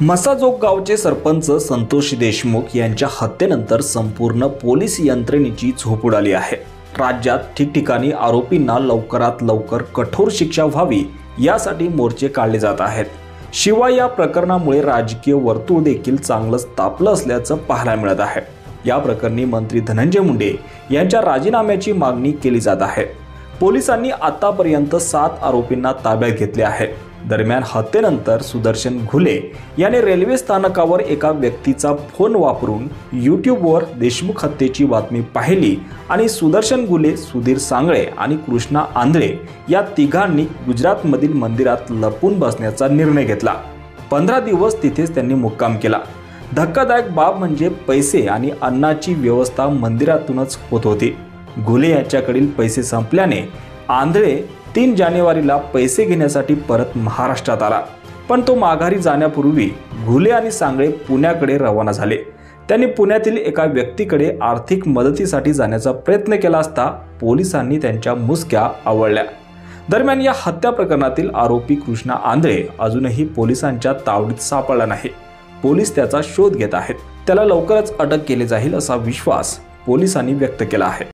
मसाजोग गावचे सरपंच संतोष देशमुख यांच्या हत्येनंतर संपूर्ण पोलीस यंत्रणेची झोप उडाली आहे। राज्यात ठिकठिकाणी आरोपींना लवकरात लवकर कठोर शिक्षा व्हावी यासाठी मोर्चे काढले जात आहेत। शिवाय या प्रकरणामुळे राजकीय वर्तुळ देखील चांगलंच तापलं असल्याचं पाहायला मिळत आहे। या प्रकरणी मंत्री धनंजय मुंडे यांच्या राजीनाम्याची मागणी केली जात आहे। पोलिसांनी आतापर्यंत 7 आरोपींना ताब्यात घेतले आहे। दरम्यान हत्येनंतर सुदर्शन घुले याने रेल्वे स्थानकावर एका व्यक्तीचा फोन वापरून यूट्यूबवर देशमुख हत्येची बातमी पाहिली आणि सुदर्शन घुले, सुधीर सांगळे आणि कृष्णा आंधळे या तिघांनी गुजरातमधील मंदिरात लपून बसण्याचा निर्णय घेतला। 15 दिवस तिथेच त्यांनी मुक्काम केला। धक्कादायक बाब म्हणजे पैसे आणि अन्नाची व्यवस्था मंदिरातूनच होत होती। घुले यांच्याकडील पैसे संपल्याने आंधळे 3 जानेवारीला पैसे घेण्यासाठी परत महाराष्ट्रात आला, पण तो माघारी जाण्यापूर्वी घुले आणि सांगळे पुण्याकडे रवाना झाले। त्यांनी पुण्यातील एका व्यक्तीकडे आर्थिक मदतीसाठी जाण्याचा प्रयत्न केला असता पोलिसांनी त्यांच्या मुसक्या आवळल्या। दरम्यान या हत्या प्रकरणातील आरोपी कृष्णा आंधळे अजूनही पोलिसांच्या तावडीत सापडला नाही। पोलीस त्याचा शोध घेत आहेत। त्याला लवकरच अटक केली जाईल असा विश्वास पोलिसांनी व्यक्त केला आहे।